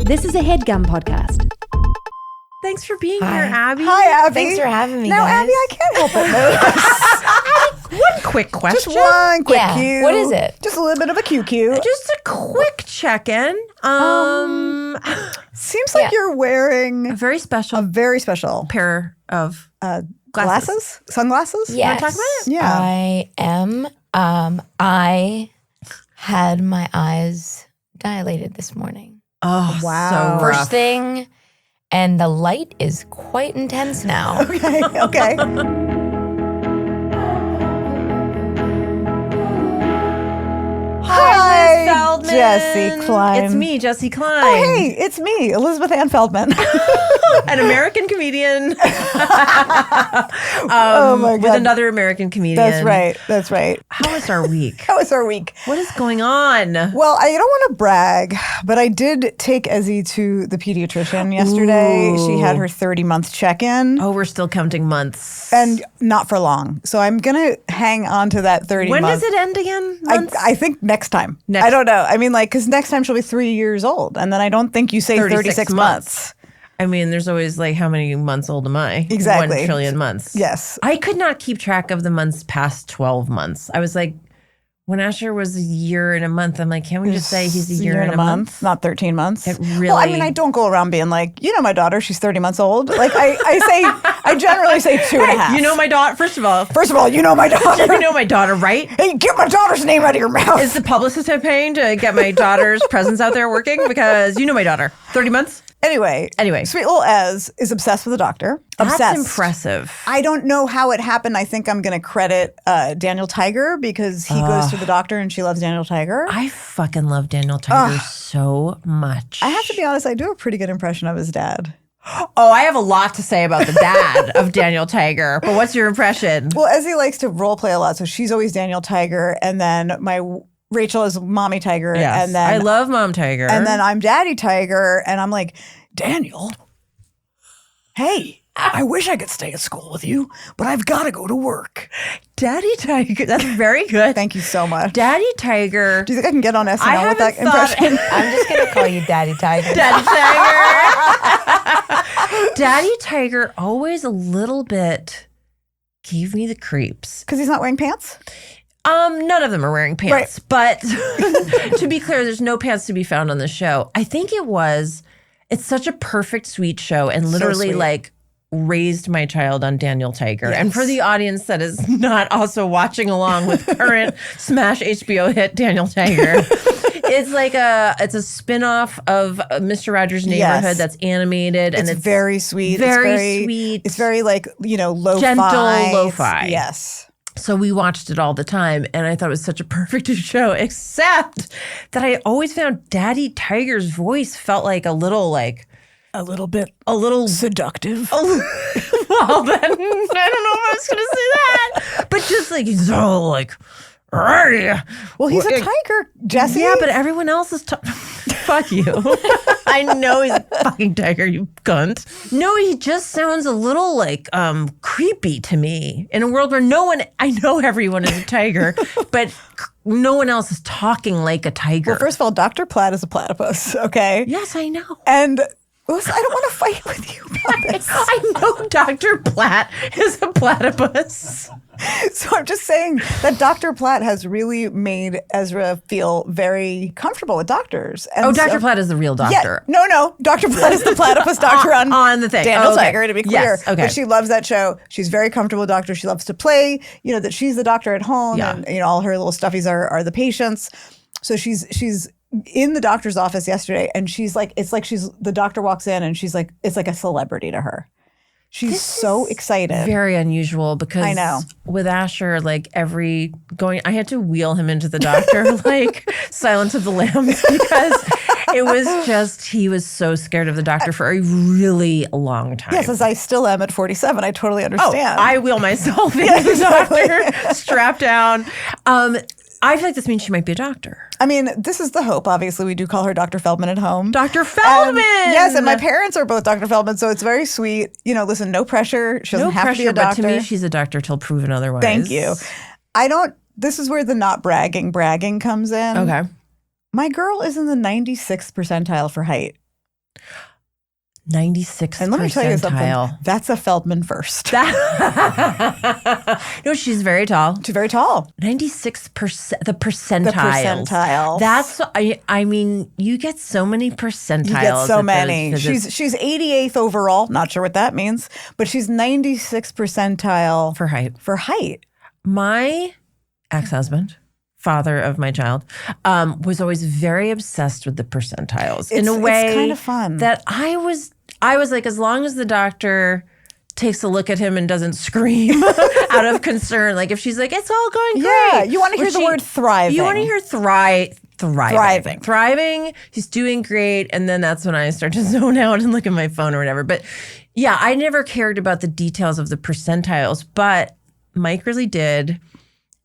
This is a Headgum podcast. Thanks for being here, Abby. Hi, Abby. Thanks for having me, Now, guys. Abby, I can't help but notice. One quick question. Just one quick cue. What is it? Just a little bit of a QQ. Just a quick check-in. Seems like you're wearing A very special a very special pair of glasses? Sunglasses? Yes. talk about it? Yeah. I am. I had my eyes dilated this morning. Oh, Wow. so rough. First thing, and the light is quite intense now. Okay. Hi, Liz Feldman. Jessi Klein. It's me, Jessi Klein. Oh, hey, it's me, Elizabeth Ann Feldman. An American comedian. Oh, my God. With another American comedian. That's right. How was our week? How was our week? What is going on? Well, I don't want to brag, but I did take Ezzy to the pediatrician yesterday. She had her 30-month check-in. Oh, we're still counting months. And not for long. So I'm going to hang on to that 30 When months. does it end again? Months? I think next time. I don't know. I mean, because next time she'll be 3 years old. And then I don't think you say 36 months. I mean, there's always how many months old am I? Exactly. 1 trillion months. Yes. I could not keep track of the months past 12 months. I was like, when Asher was a year and a month, I'm like, can't we just say he's a year and a month? Not 13 months. It really. Well, I mean, I don't go around being like, my daughter, she's 30 months old. Like, I generally say 2.5. You know my daughter, first of all, you know my daughter. you know my daughter, right? Hey, get my daughter's name out of your mouth. Is the publicist I'm paying to get my daughter's presence out there working? Because you know my daughter. 30 months? Anyway, sweet little Ez is obsessed with a doctor. That's Obsessed. impressive. I don't know how it happened. I think I'm going to credit Daniel Tiger because he goes to the doctor and she loves Daniel Tiger. I fucking love Daniel Tiger so much. I have to be honest, I do a pretty good impression of his dad. Oh, I have a lot to say about the dad of Daniel Tiger. But what's your impression? Well, Ezzy likes to role play a lot, so she's always Daniel Tiger, and then Rachel is Mommy Tiger, Yes, and then I love Mom Tiger. and then I'm Daddy Tiger, and I'm like, Daniel, hey, I wish I could stay at school with you, but I've got to go to work. Daddy Tiger. That's very good. Thank you so much. Daddy Tiger. Do you think I can get on SNL I with that haven't thought- impression? I'm just going to call you Daddy Tiger. Daddy Tiger. Daddy Tiger always a little bit gave me the creeps. Because he's not wearing pants? None of them are wearing pants. But to be clear, there's no pants to be found on the show. I think it's such a perfect, sweet show and literally raised my child on Daniel Tiger. Yes. And for the audience that is not also watching along with current smash HBO hit Daniel Tiger, it's a spin-off of Mr. Rogers' Neighborhood that's animated. And it's very sweet. Very sweet. It's very lo-fi. Gentle lo-fi. Yes. So we watched it all the time, and I thought it was such a perfect show, except that I always found Daddy Tiger's voice felt like a little Seductive. Well, then I don't know if I was going to say that, but just he's all "Arr." Well, he's a tiger, Jessi. Yeah, but everyone else is fuck you. I know he's a fucking tiger, you cunt. No, he just sounds a little creepy to me in a world where I know everyone is a tiger, but no one else is talking like a tiger. Well, first of all, Dr. Platt is a platypus, okay? Yes, I know. And listen, I don't want to fight with you about this. I know Dr. Platt is a platypus. So I'm just saying that Dr. Platt has really made Ezra feel very comfortable with doctors. And Dr. Platt is the real doctor. Yeah, no. Dr. Platt is the platypus doctor on the thing. Daniel Okay. Tiger, to be clear. Yes, okay. But she loves that show. She's very comfortable with doctors. She loves to play, that she's the doctor at home. Yeah. And, all her little stuffies are the patients. So she's in the doctor's office yesterday, and she's the doctor walks in and she's like, it's like a celebrity to her. She's so excited. Very unusual because I know. With Asher, I had to wheel him into the doctor Silence of the Lambs because it was just, he was so scared of the doctor for a really long time. Yes, as I still am at 47. I totally understand. I wheel myself into the doctor, strapped down. I feel like this means she might be a doctor. I mean, this is the hope. Obviously, we do call her Dr. Feldman at home. Dr. Feldman! Yes, and my parents are both Dr. Feldman, so it's very sweet. Listen, no pressure. She doesn't have to be a doctor. But to me, she's a doctor till proven otherwise. Thank you. This is where the not bragging comes in. Okay. My girl is in the 96th percentile for height. 96th And let me tell you something. percentile. That's a Feldman first. No, she's very tall. She's very tall. 96%, the percentiles. The percentiles. That's, I mean, you get so many percentiles. You get so at many. those visits. She's 88th overall. Not sure what that means, but she's 96th percentile For height. For height. My ex-husband, father of my child, was always very obsessed with the percentiles in a way it's kind of fun. that I was like, as long as the doctor takes a look at him and doesn't scream out of concern, like if she's like, it's all going great. Yeah, you want to hear the word thriving. You want to hear thriving. He's doing great. And then that's when I start to zone out and look at my phone or whatever. But yeah, I never cared about the details of the percentiles, but Mike really did.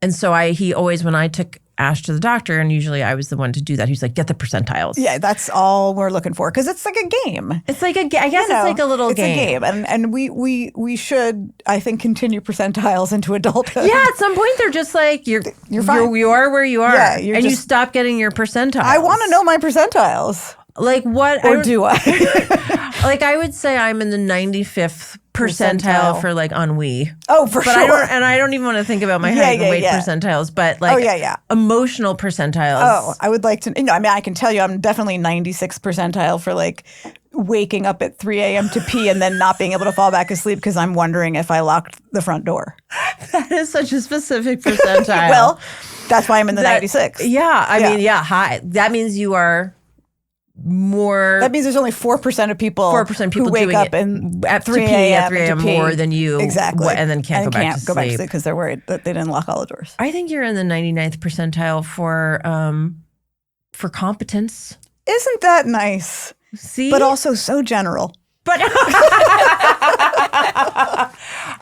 And so he always, when I took Ash to the doctor, and usually I was the one to do that, he's like, get the percentiles. Yeah, that's all we're looking for because it's like a game. It's like I guess it's like a little game. It's a game. And we should, I think, continue percentiles into adulthood. Yeah, at some point they're just like, you're fine. You are where you are. Yeah, you stop getting your percentiles. I want to know my percentiles. Like what? Or do I? Like I would say I'm in the 95th percentile for like ennui. Oh, for but sure. I don't even want to think about my height and weight percentiles, but like emotional percentiles. Oh, I would like to, I mean, I can tell you I'm definitely 96th percentile for like waking up at 3 a.m. to pee and then not being able to fall back asleep because I'm wondering if I locked the front door. That is such a specific percentile. Well, that's why I'm in the 96th. Yeah. I mean, high. That means you are more. That means there's only 4% of people. 4% people who wake doing up it and at 3 a.m. more than you. Exactly. And then can't go back to sleep because they're worried that they didn't lock all the doors. I think you're in the 99th percentile for competence. Isn't that nice? See? But also so general. But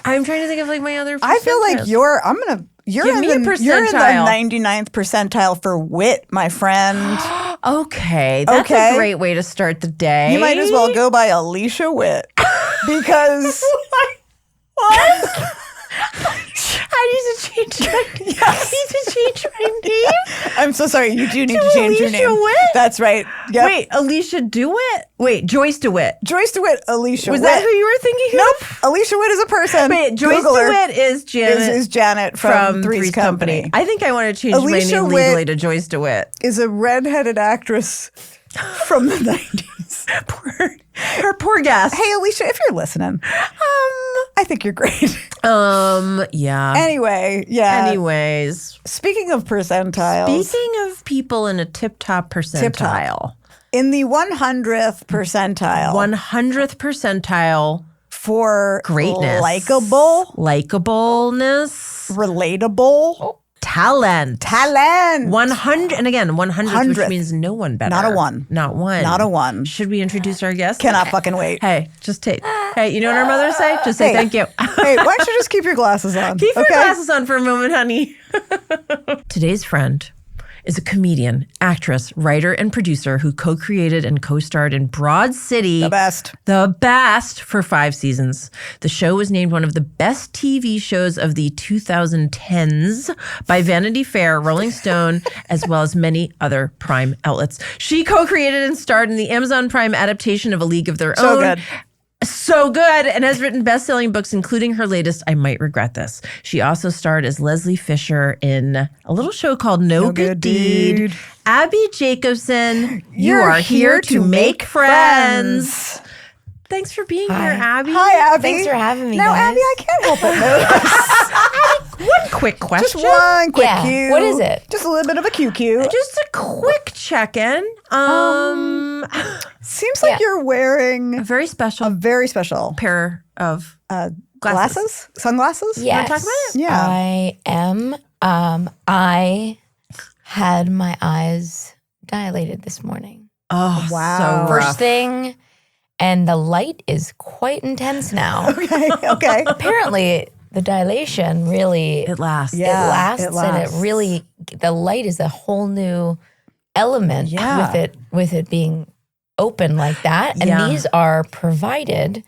I'm trying to think of like my other percentiles. I feel like you're in the 99th percentile for wit, my friend. Okay. That's a great way to start the day. You might as well go by Alicia Witt. Because what? I need to change my name. I need to change my name. I'm so sorry. You do need to change your name. Alicia Witt? That's right. Yep. Wait, Alicia DeWitt? Wait, Joyce DeWitt. Joyce DeWitt, Alicia Was Witt. that who you were thinking Nope. of? Alicia Witt is a person. Wait, Joyce Google her. DeWitt is Janet. Is Janet from Three's Company. I think I want to change Alicia my name Witt legally to Joyce DeWitt. Is a redheaded actress from the 90s. Her poor guest. Hey, Alicia, if you're listening, I think you're great. Yeah. Anyway, yeah. Anyways. Speaking of percentiles. Speaking of people in a tip-top percentile. In the 100th percentile. 100th percentile. For greatness. Likeableness. Relatable. Talent. 100, and again, 100th, which means no one better. Not a one. Not one. Not a one. Should we introduce our guest? Cannot fucking wait. Hey, just take. Hey, you know what our mothers say? Just say thank you. Hey, why don't you just keep your glasses on? Keep your glasses on for a moment, honey. Today's friend is a comedian, actress, writer, and producer who co-created and co-starred in Broad City. The best for 5 seasons. The show was named one of the best TV shows of the 2010s by Vanity Fair, Rolling Stone, as well as many other Prime outlets. She co-created and starred in the Amazon Prime adaptation of A League of Their Own. So good, and has written best-selling books, including her latest, I Might Regret This. She also starred as Leslie Fisher in a little show called No Good Deed. Abbi Jacobson, you are here to make friends. Thanks for being here, Abbi. Hi, Abbi. Thanks for having me, Now, guys. Abbi, I can't help but notice. One quick question. Just one quick cue. What is it? Just a little bit of a QQ. Just a quick check-in. Seems like you're wearing a very special pair of glasses? Sunglasses? Yes. You want to talk about it? Yeah. I am. I had my eyes dilated this morning. Oh, wow. So rough. First thing, and the light is quite intense now. Okay. Apparently, the dilation really It lasts. Yeah. it lasts, it lasts. and it really the light is a whole new element with it being open like that. And these are provided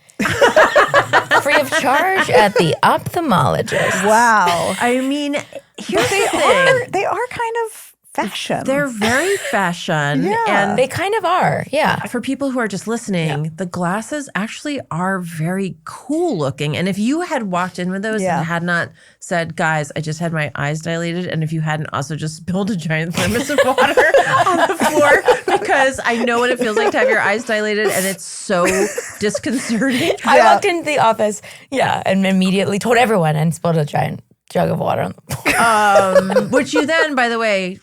free of charge at the ophthalmologist. Wow. I mean, here's the They thing. are kind of fashion. They're very fashion. Yeah. And They kind of are. Yeah. for people who are just listening, the glasses actually are very cool looking. And if you had walked in with those Yeah. and had not said, guys, I just had my eyes dilated, and if you hadn't also just spilled a giant thermos of water on the floor, because I know what it feels like to have your eyes dilated, and it's so disconcerting. I walked into the office, and immediately told everyone and spilled a giant jug of water on the floor. Which you then, by the way,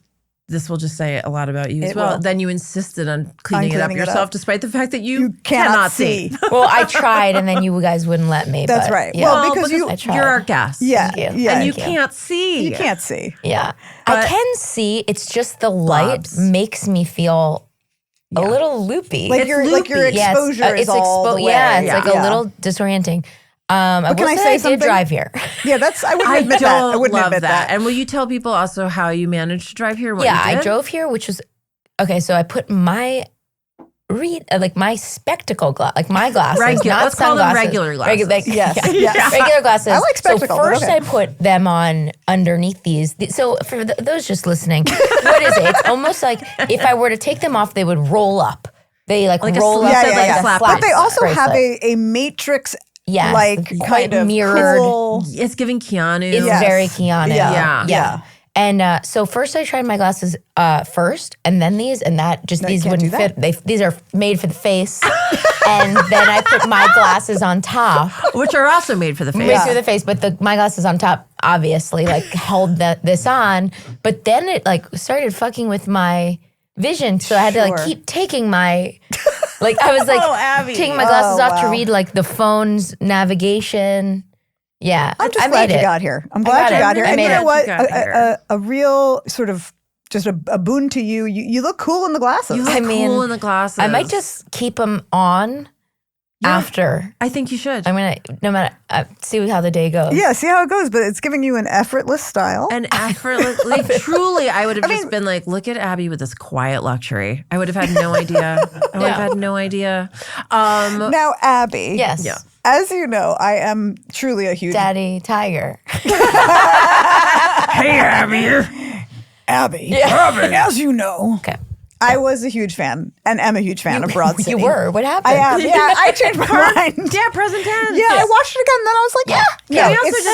this will just say a lot about you as It well. will. Then you insisted on cleaning it up cleaning it yourself, up. despite the fact that you cannot see. Well, I tried, and then you guys wouldn't let me. That's but, right. Yeah. Well, because you- I tried. you're our guest. Yeah. Thank you. Yeah. And you Thank you. can't see. You can't see. Yeah. But- I can see. It's just the light Blobs. makes me feel a little loopy. Like It's your loopy. exposure is all the way. Yeah, it's like Yeah. a little disorienting. I can will I say say I did something? drive here. Yeah, I wouldn't I admit don't that. I wouldn't love admit that. And will you tell people also how you managed to drive here? What Yeah, you I did? drove here, which was okay. So I put my my spectacle glass, like my glasses, not let's call them sunglasses. regular glasses. Yes, yes. Regular glasses. I like spectacles, So but first okay. I put them on underneath these. So for those just listening, what is it? It's almost like if I were to take them off, they would roll up. They like a roll slap- up yeah, like yeah, a slap slap But they also bracelet. have a matrix, Yes, like quite kind of mirrored. cool. It's giving Keanu. It's Yes. very Keanu. Yeah. Yeah. And so first I tried my glasses first, and then these, and that just No, you these can't do wouldn't that. fit. These are made for the face, and then I put my glasses on top, Which are also made for the face. made for the face. But my glasses on top obviously like held this on. But then it like started fucking with my vision, so I had to like Sure. keep taking my. Like I was like Oh, Abby. taking my glasses off to wow. read like the phone's navigation. Yeah, I'm just I glad made you it. got here. I'm got glad you it. got here. I And made you know it. what? You got here. A real sort of just a boon to you. You look cool in the glasses. You look I mean, cool in the glasses. I might just keep them on after. I think you should. I'm gonna no matter see how the day goes. Yeah, see how it goes, but it's giving you an effortless style. And effortless, like truly, I would have just been like, look at Abby with this quiet luxury. I would have had no idea. I would have had no idea. Now, Abby. Yes. Yeah. As you know, I am truly a huge Daddy Tiger. Hey, Abby. Abby. As you know, Okay. I was a huge fan and am a huge fan of Broad City. You were. What happened? I am. Yeah, I changed my mind. Yeah, present tense. Yeah, I watched it again, and then I was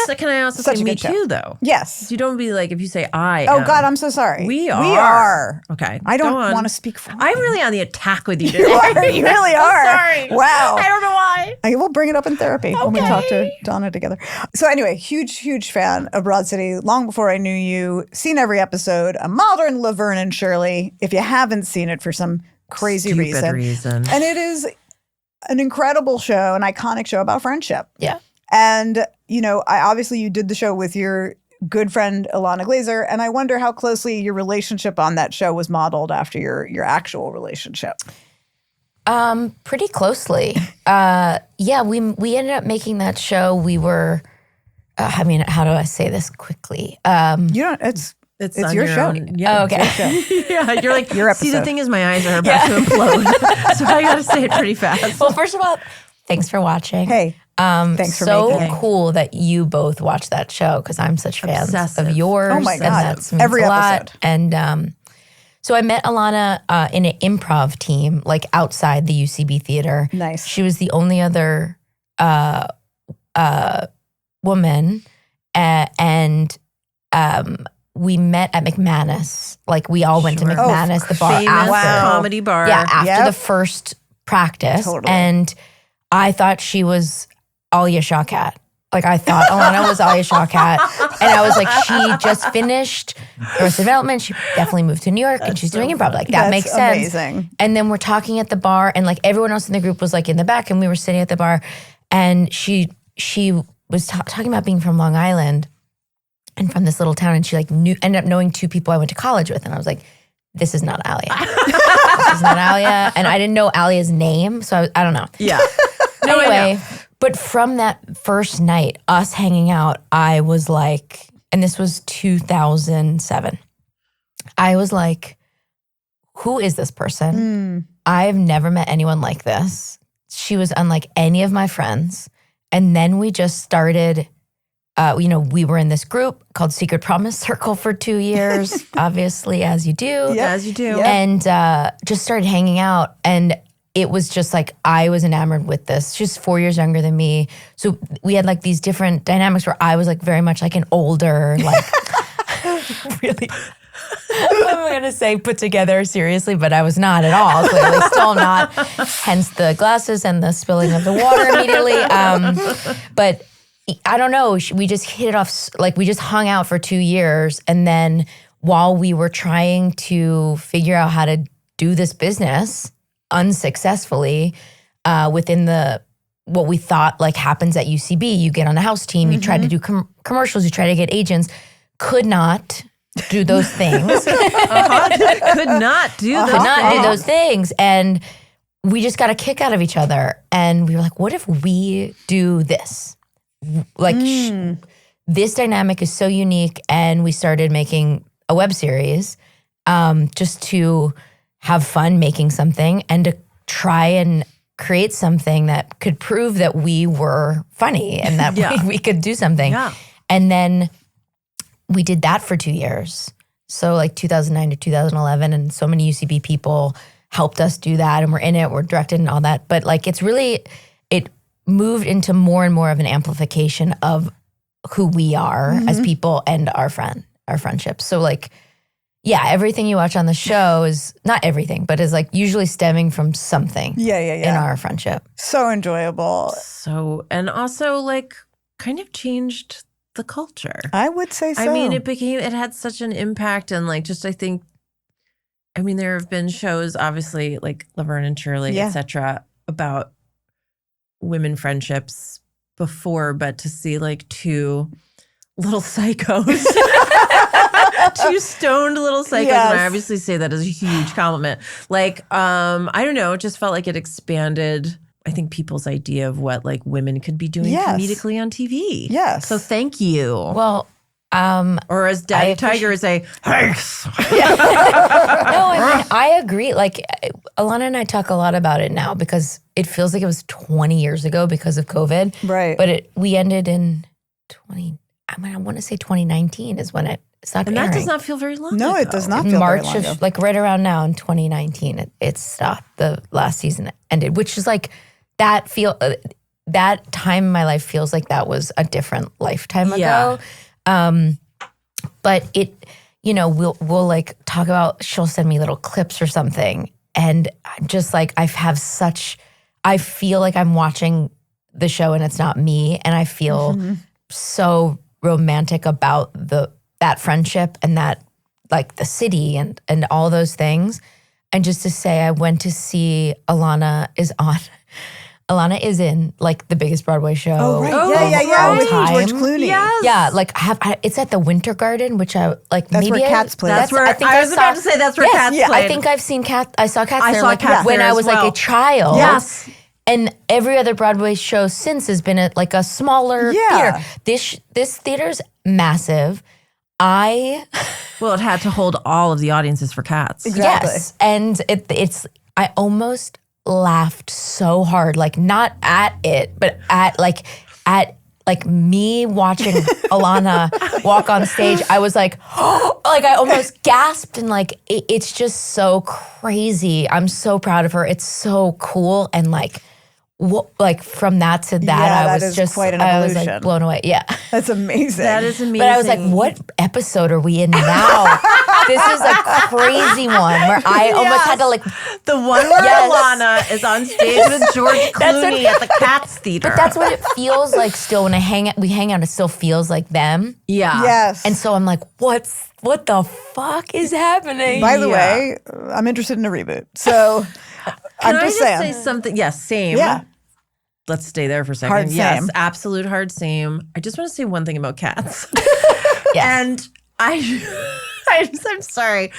like, Can I also such say a me good show. too, though? Yes. You don't be like, if you say I Oh am. God, I'm so sorry. We are. We are. Okay. I don't go on. want to speak for. I'm really on the attack with you You today. are. You really are. Sorry. Wow. I don't know why. I will bring it up in therapy when we talk to Donna together. So anyway, huge fan of Broad City. Long before I knew you, seen every episode. A modern Laverne and Shirley. If you haven't seen it for some crazy Stupid reason. and it is an incredible show, an iconic show about friendship. Yeah. And you know, obviously you did the show with your good friend Ilana Glazer, and I wonder how closely your relationship on that show was modeled after your actual relationship. Pretty closely. Yeah, we ended up making that show. We were I mean, how do I say this quickly? You don't. It's on your show. own. Yeah. Oh, okay. Yeah, you're like, Your see, the episode. thing is my eyes are about to implode. So I got to say it pretty fast. Well, first of all, thanks for watching. Hey, thanks for so making it. cool that you both watched that show because I'm such fans Obsessive. of yours. Oh my and God. that's means Every a lot. episode. And so I met Ilana in an improv team, like outside the UCB theater. Nice. She was the only other woman, and we met at McManus. Like we all went to Sure. McManus, the bar Famous after. comedy bar. Yeah, after Yep. the first practice. Totally. And I thought she was Alia Shawkat. Like I thought Ilana was Alia Shawkat. And I was like, she just finished Arrested Development. She definitely moved to New York and she's doing improv. Like that That's makes sense. amazing. And then we're talking at the bar and like everyone else in the group was like in the back and we were sitting at the bar and she was talking about being from Long Island and from this little town. And she like ended up knowing two people I went to college with. And I was like, this is not Alia. This is not Alia. And I didn't know Alia's name. So I don't know. Yeah. Anyway, but from that first night, us hanging out, I was like, and this was 2007. I was like, who is this person? I've never met anyone like this. She was unlike any of my friends. And then we just started we were in this group called Secret Promise Circle for 2 years, obviously, as you do. Yeah, as you do. Yep. And just started hanging out. And it was just like, I was enamored with this. She's 4 years younger than me. So we had like these different dynamics where I was like very much like an older, like really, I'm going to say put together seriously, but I was not at all. Clearly still not. Hence the glasses and the spilling of the water immediately. But I don't know. We just hit it off. Like we just hung out for 2 years. And then while we were trying to figure out how to do this business unsuccessfully within what we thought like happens at UCB, you get on a house team, you try to do commercials, you try to get agents, could not do those things. Could not do those things. And we just got a kick out of each other. And we were like, what if we do this? Like this dynamic is so unique, and we started making a web series just to have fun making something and to try and create something that could prove that we were funny and that we could do something. Yeah. And then we did that for 2 years. So like 2009 to 2011, and so many UCB people helped us do that, and we're in it, we're directed and all that. But like it moved into more and more of an amplification of who we are as people and our friendships. So like, yeah, everything you watch on the show is not everything, but is like usually stemming from something in our friendship. So enjoyable. So, and also like kind of changed the culture. I would say so. I mean, it had such an impact, and like just there have been shows obviously like Laverne and Shirley, etc., about women friendships before, but to see like two little psychos, two stoned little psychos, and I obviously say that as a huge compliment. Like, I don't know, it just felt like it expanded, I think, people's idea of what like women could be doing comedically on TV. Yes. So thank you. Well, or as Daddy Tiger would say, thanks. I agree. Like Ilana and I talk a lot about it now because it feels like it was 20 years ago because of COVID. Right. But we ended in I want to say 2019 is when it stopped and airing. That does not feel very long No, ago. it does not feel March very long ago. of like right around now in 2019, it stopped. The last season ended, which is like that time in my life feels like that was a different lifetime ago. But it, we'll like talk about, she'll send me little clips or something. And I'm just like, I feel like I'm watching the show and it's not me. And I feel so romantic about that friendship and that like the city and all those things. And just to say, I went to see Ilana is in like the biggest Broadway show. Oh, right. All With time. George Clooney. Yes. Yeah, like it's at the Winter Garden, which I like. That's maybe where Cats play. That's where I was about to say that's where Cats played. I think I've seen Cats. I saw Cats there saw like Cats when there I as was well. like a child. Yes. And every other Broadway show since has been at like a smaller theater. This theater's massive. Well, it had to hold all of the audiences for Cats. Exactly. Yes, and I almost laughed so hard, like not at it, but at me watching Ilana walk on stage. I was like, like I almost gasped, and like it's just so crazy. I'm so proud of her. It's so cool, and like from that to that, I was just quite an I was evolution. like blown away. Yeah, That's amazing. That is amazing. but I was like, what episode are we in now? This is a crazy one where I almost had to like. the one where Ilana is on stage with George Clooney at the Cats Theater. But that's what it feels like still when we hang out. It still feels like them. Yeah. Yes. And so I'm like, what the fuck is happening? By the way, I'm interested in a reboot. So Can I'm I just just saying. say something? Yes, same. Yeah. Let's stay there for a second. Hard yes, same. absolute hard same. I just want to say one thing about Cats. Yes. And I'm sorry.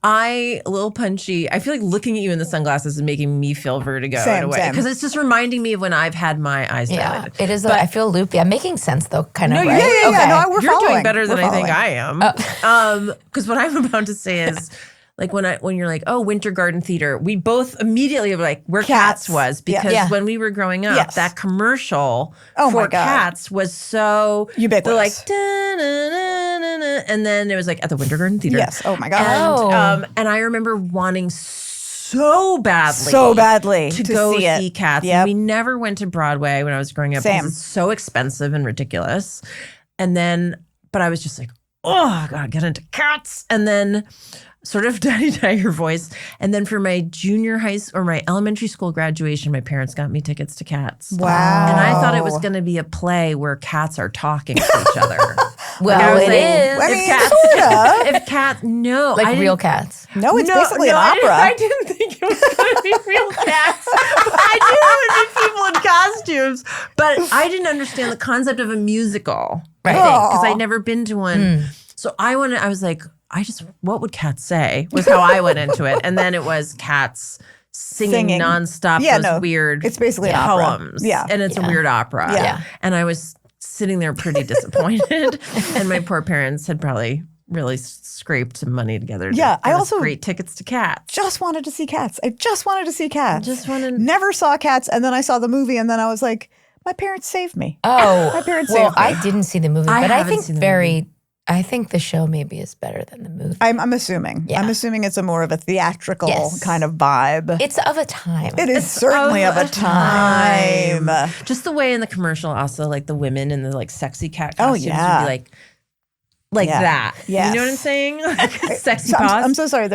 A little punchy. I feel like looking at you in the sunglasses is making me feel vertigo in a way. Same. Because it's just reminding me of when I've had my eyes Yeah, dilated. it is. I feel loopy. I'm making sense though, kind of. No, right? Yeah. Okay. No, we're You're following. doing better than We're I think following. I am. Because what I'm about to say is, like when you're like, oh, Winter Garden Theater, we both immediately were like, where Cats. Cats was, because Yeah. when we were growing up, that commercial Oh my for God. Cats was so Ubiquitous. They're like, "Da-na-na-na-na," and then it was like at the Winter Garden Theater. Yes. Oh my God. And I remember wanting so badly to go see it. Cats. Yep. And we never went to Broadway when I was growing up Same. because it's so expensive and ridiculous. And then, but I was just like, oh, I gotta get into Cats. And then sort of Daddy Tiger voice. And then for my junior high school or my elementary school graduation, my parents got me tickets to Cats. Wow. And I thought it was going to be a play where cats are talking to each other. Well, I was it like, is. I mean, Cats, sorta. if Cats, no. Like I real didn't- cats. No, it's basically an opera. I didn't think it was going to be real cats. I knew it would be people in costumes, but I didn't understand the concept of a musical. Right. Because I'd never been to one. So I was like, what would Cats say? Was how I went into it. And then it was Cats singing nonstop those weird It's basically an opera. poems. Yeah. And it's a weird opera. Yeah. And I was sitting there pretty disappointed. And my poor parents had probably really scraped some money together to Yeah, get I us also- great tickets to Cats. Just wanted to see Cats. I just wanted to see Cats. Just wanted- Never saw Cats, and then I saw the movie, and then I was like, my parents saved me. Oh, My parents well, saved me. I didn't see the movie, I but I haven't think seen the movie. I think the show maybe is better than the movie. I'm assuming. Yeah. I'm assuming it's a more of a theatrical Yes. kind of vibe. It's of a time. It is certainly of a time. Just the way in the commercial, also like the women in the like sexy cat Oh, costumes yeah. would be like Yeah. that. Yes. You know what I'm saying? Like sexy So paws. I'm so sorry.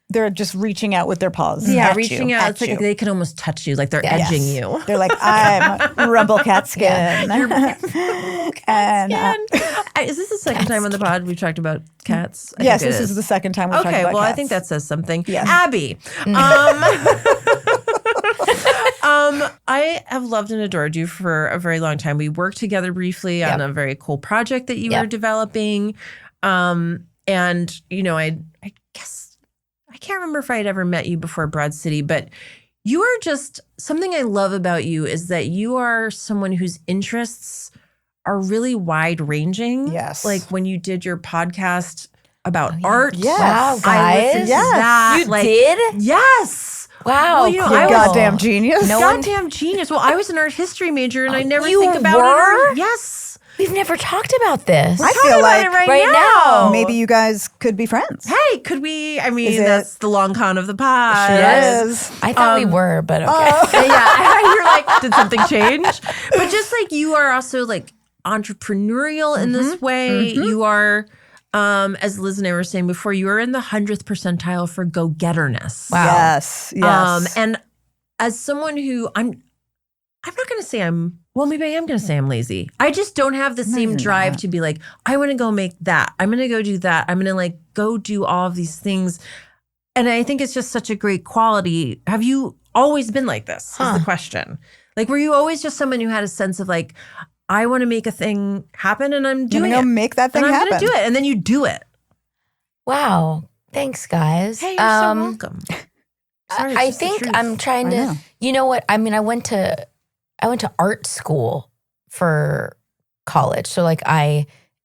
They're just reaching out with their paws. yeah, at reaching you, out. at It's like you. they can almost touch you, like they're Yes. edging you. They're like, I'm Rumble Cat Skin. And Is this the second time on the pod we've talked about cats? I yes, think it this is the second time we're talking Okay, about well, I cats. think that says something. Yes. Abby, I have loved and adored you for a very long time. We worked together briefly on a very cool project that you were developing. And, you know, I guess, I can't remember if I had ever met you before Broad City, but you are just, something I love about you is that you are someone whose interests are really wide ranging. Yes. Like when you did your podcast about art. Yes. Wow, I listened guys. to that. You did? Yes. Wow, Well, you know, cool. I was- goddamn genius. No one- Goddamn genius. Well, I was an art history major and I never you think about were? it. Yes. We've never talked about this. I Talk feel about like it right, right now. now. maybe you guys could be friends. Hey, could we? I mean, Is it- that's the long con of the pod. Yes. I thought we were, but okay. Yeah, you're like, did something change? But just like you are also like entrepreneurial in this way. You are, as Liz and I were saying before, you are in the 100th percentile for go-getterness. Wow. Yes. Yes. And as someone who I'm not going to say well, maybe I am going to say I'm lazy. I just don't have the same you're drive not. to be like, I want to go make that. I'm going to go do that. I'm going to like go do all of these things. And I think it's just such a great quality. Have you always been like this? Is the question. Like, were you always just someone who had a sense of like, I want to make a thing happen and I'm doing gonna it. go make that thing and I'm happen. going to do it. And then you do it. Wow. Thanks, guys. Hey, you're so welcome. Sorry, it's I just the think truth. I'm trying I know. to. You know what? I mean, I went to art school for college, so like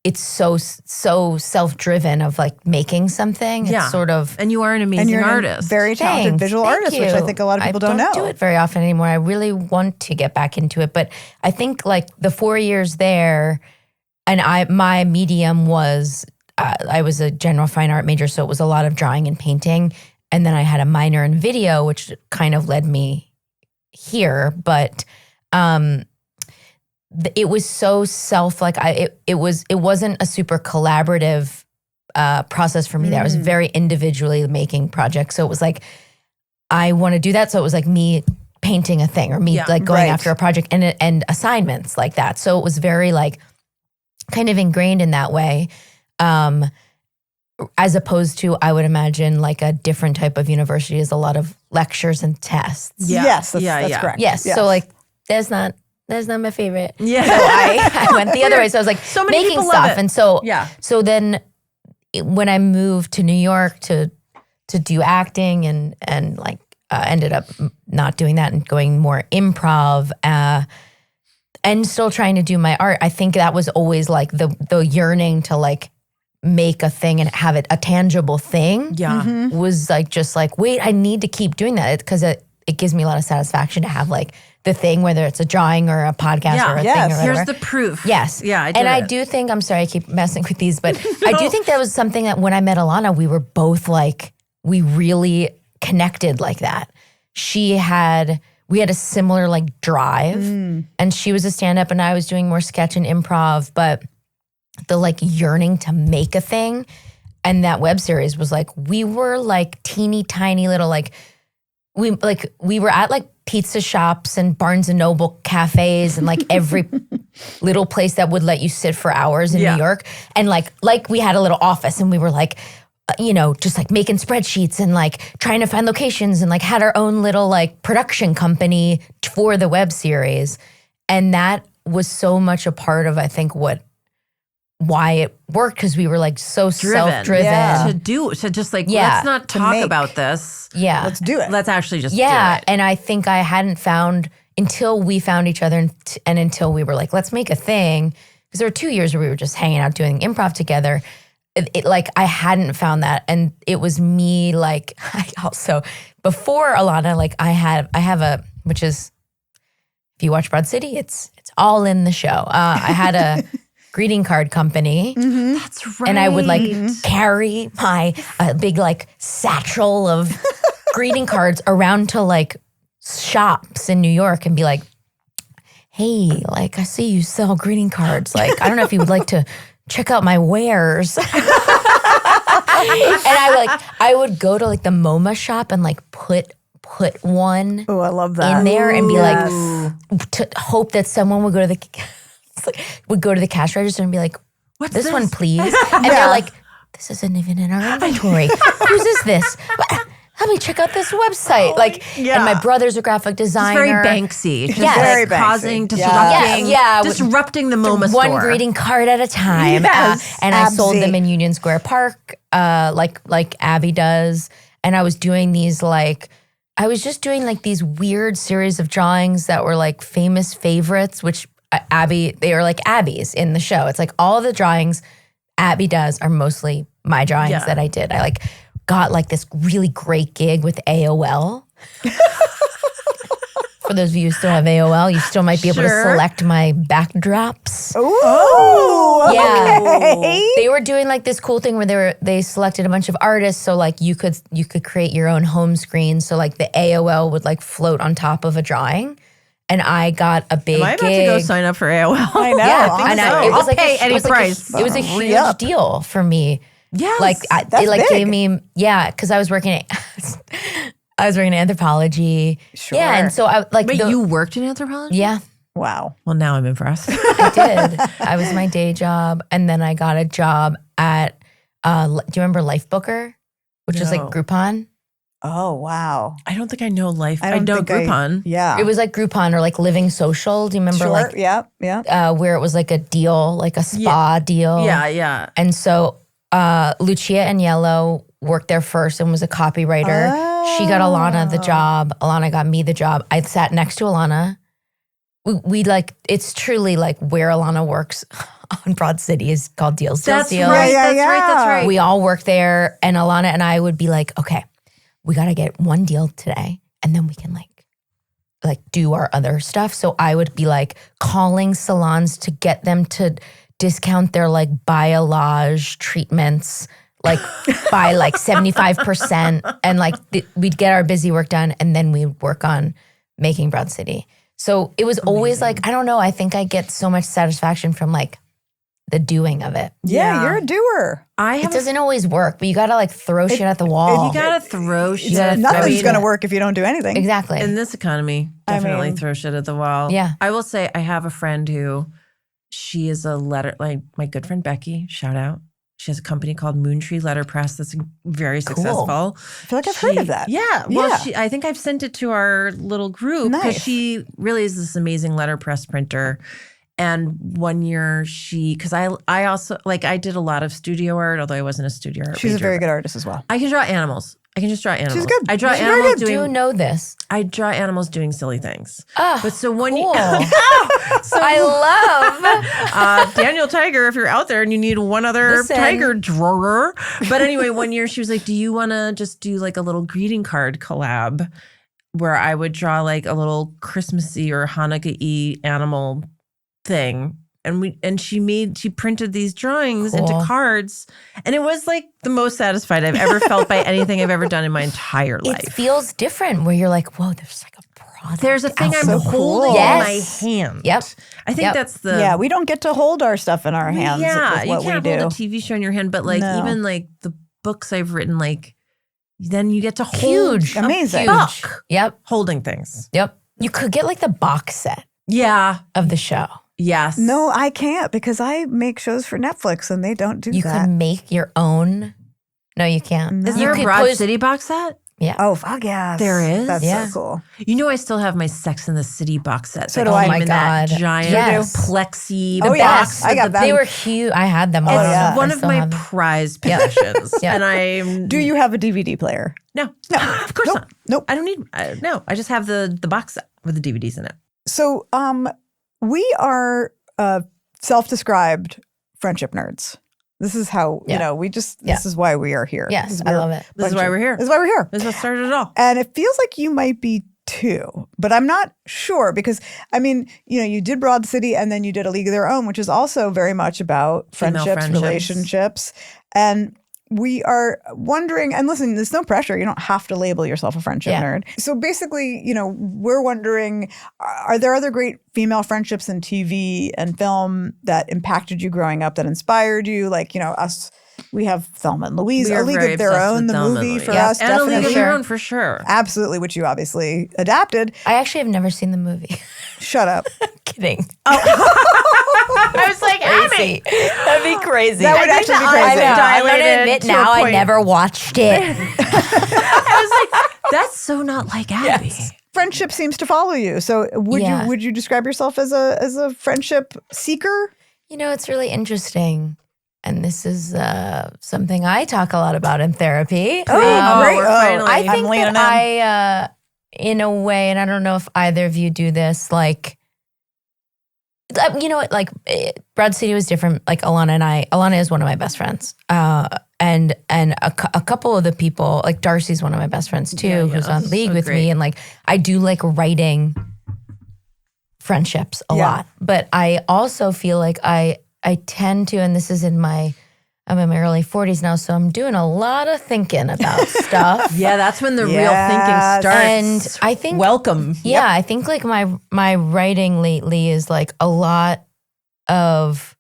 it's so self-driven of like making something. Yeah. It's sort of. And you are an and amazing you're artist. a very talented Thanks. visual Thank artist, which I you. think a lot of people don't know. do it very often anymore. I really want to get back into it, but I think like the 4 years there, and my medium was I was a general fine art major, so it was a lot of drawing and painting, and then I had a minor in video, which kind of led me here, but it was so it wasn't a super collaborative process for me there. I was very individually making projects. So it was like, I want to do that. So it was like me painting a thing or me like going right. after a project and assignments like that. So it was very like kind of ingrained in that way. As opposed to, I would imagine like a different type of university is a lot of lectures and tests. Yeah. Yes, that's Yeah. correct. Yes. So like that's not my favorite. Yeah. So I went the other way. So I was like So many making people love stuff. it. And so Yeah. So then when I moved to New York to do acting and like ended up not doing that and going more improv and still trying to do my art, I think that was always like the yearning to like make a thing and have it a tangible thing was like just like, wait, I need to keep doing that because it gives me a lot of satisfaction to have like the thing, whether it's a drawing or a podcast or a thing or whatever. Here's the proof. Yes. Yeah, I do think, I'm sorry, I keep messing with these, but I do think that was something that when I met Ilana, we were both like, we really connected like that. We had a similar like drive and she was a stand-up and I was doing more sketch and improv, but the like yearning to make a thing and that web series was like, we were like teeny tiny little like, we were at like pizza shops and Barnes and Noble cafes and like every little place that would let you sit for hours in New York. And like we had a little office and we were like, just like making spreadsheets and like trying to find locations and like had our own little like production company for the web series. And that was so much a part of, I think, why it worked, because we were like so self-driven. To just like, let's not talk about this. Yeah. Let's do it. Let's actually just do it. it. And I think I hadn't found, until we found each other and until we were like, let's make a thing. Because there were 2 years where we were just hanging out doing improv together. It like, I hadn't found that. And it was me like, I also, before Ilana, like I have a, which is, if you watch Broad City, it's all in the show. I had a greeting card company. That's right. And I would like carry my big like satchel of greeting cards around to like shops in New York and be like, hey, like I see you sell greeting cards. Like, I don't know if you would like to check out my wares. And I would go to like the MoMA shop and like put one I love that. in there and be like, to hope that someone would go to the cash register and be like, "What's this one, please?" And they're like, "This isn't even in our inventory. Whose is this? Let me check out this website." And my brother's a graphic designer. It's very Banksy. Just very Banksy. causing, disrupting the MoMA store. One greeting card at a time. And I sold them in Union Square Park, like Abbi does. And I was doing these I was just doing like these weird series of drawings that were like famous favorites, which they are like Abbi's in the show. It's like all the drawings Abbi does are mostly my drawings that I did. I like got like this really great gig with AOL. For those of you who still have AOL, you still might be able to select my backdrops. Oh, yeah. They were doing like this cool thing where they selected a bunch of artists, so like you could create your own home screen. So like the AOL would like float on top of a drawing. And I got a big gig. Am I about to go sign up for AOL? I know. Yeah, it was like pay any price. It was a huge deal for me. Yes, like it like big. gave me because I was working in anthropology. Sure. Yeah, and so I like. Wait, you worked in anthropology? Yeah. Wow. Well, now I'm impressed. I did. I was my day job, and then I got a job at. Do you remember Life Booker, which was like Groupon? Oh, wow. I don't think I know Life. I know Groupon. Yeah. It was like Groupon or like Living Social. Do you remember like where it was like a deal, like a spa deal? Yeah. And so Lucia Agnello worked there first and was a copywriter. Oh. She got Ilana the job. Ilana got me the job. I sat next to Ilana. We like, it's truly like where Ilana works on Broad City is called Deals. That's Deals. right. That's right. We all work there, and Ilana and I would be like, okay, we got to get one deal today, and then we can like do our other stuff. So I would be like calling salons to get them to discount their like biolage treatments like by like 75%, and like we'd get our busy work done, and then we'd work on making Broad City. So it was always like, I don't know, I think I get so much satisfaction from like the doing of it. Yeah, you're a doer. It doesn't always work, but you got to like throw shit at the wall. You got to throw shit. Nothing's going to work if you don't do anything. Exactly. In this economy, definitely throw shit at the wall. Yeah. I will say I have a friend who, she is my good friend Becky, shout out. She has a company called Moontree Letterpress that's very successful. I feel like I've heard of that. Yeah. Well, I think I've sent it to our little group because she really is this amazing letterpress printer. And one year because I also, like I did a lot of studio art, although I wasn't a studio art She's major, a very good artist as well. I can draw animals. I can just draw animals. She's good. I draw She's very animals good. Do doing. know this. I draw animals doing silly things. Oh, But so when cool. so I love. Daniel Tiger, if you're out there and you need one other Listen. tiger drawer. But anyway, one year she was like, do you want to just do like a little greeting card collab where I would draw like a little Christmassy or Hanukkah-y animal thing? And she printed these drawings into Cool. cards. And it was like the most satisfied I've ever felt by anything I've ever done in my entire It life. feels different where you're like, whoa, there's like a product. There's a thing I'm so cool. holding Yes. in my hand. Yep. I think Yep. that's the Yeah, we don't get to hold our stuff in our hands. Yeah, with you what can't we do. hold a TV show in your hand, but like No. even like the books I've written, like then you get to hold Huge. a Amazing. book Yep. holding things. Yep. You could get like the box set Yeah. of the show. Yes. No, I can't because I make shows for Netflix and they don't do You that. could make your own. No, you can't. Is You there a could Broad post- City box set? Yeah. Oh, fuck yes. There is? That's Yeah. so cool. You know, I still have my Sex and the City box set. So that do I. came Oh my in that God. giant Yes. plexi Oh, box. yes. I with got the- that. They were huge. I had them all. Oh, yeah. It's one I of still my have them. prized possessions. Yeah. And I'm Do you have a DVD player? No, of course Nope. not. Nope. I don't need. No, I just have the box set with the DVDs in it. So we are self-described friendship nerds. This is how, Yeah. this is why we are here. Yes, Because I love it. This is why we're here. This is why we're here. This is what started it all. And it feels like you might be too, but I'm not sure because, I mean, you did Broad City and then you did A League of Their Own, which is also very much about Female friendships. relationships. And we are wondering, and listen, there's no pressure. You don't have to label yourself a friendship nerd. So basically, we're wondering, are there other great female friendships in TV and film that impacted you growing up, that inspired you? Like, us, we have Thelma and Louise, We A are League very of Their obsessed Own, with the Thelma and movie Louise. for Yeah. us, And A League of definitely. Their Own for sure. Absolutely, which you obviously adapted. I actually have never seen the movie. Shut up. Kidding. I was like, Crazy. That'd be crazy. That would actually be I crazy. know. I'm going to Dilated admit to a now I point. never watched it. I was like, that's so not like Abby. Yes. Friendship seems to follow you. So Yeah. would you describe yourself as a friendship seeker? It's really interesting. And this is something I talk a lot about in therapy. Oh, great. we're Oh, finally- I I'm think leaning that in. in a way, and I don't know if either of you do this, like, Broad City was different. Like Ilana is one of my best friends. And a couple of the people, like Darcy's one of my best friends too, Yeah, who's on League so with great. me. And like, I do like writing friendships a Yeah. lot. But I also feel like I tend to, and this is I'm in my early 40s now, so I'm doing a lot of thinking about stuff. Yeah, that's when the real Yes. thinking starts. And I think welcome. yeah, I think like my writing lately is like a lot of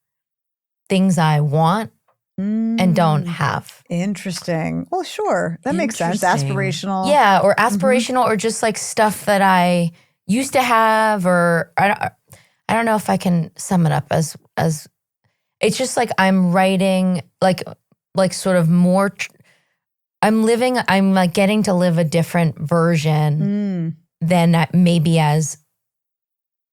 things I want and don't have. Interesting. Well, sure. That makes sense. Interesting. Aspirational. Yeah, or aspirational or just like stuff that I used to have, or I don't know if I can sum it up as it's just like I'm writing like sort of more I'm like getting to live a different version than maybe as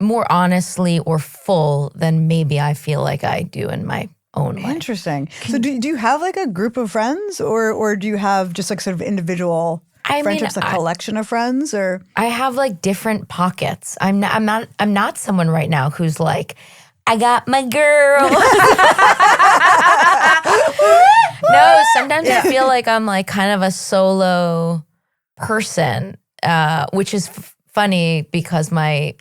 more honestly or full than maybe I feel like I do in my own way. Interesting. So do you have like a group of friends or do you have just like sort of individual friendships, a collection of friends, or? I have like different pockets. I'm not someone right now who's like, I got my girl. No, sometimes I feel like I'm like kind of a solo person, which is funny because my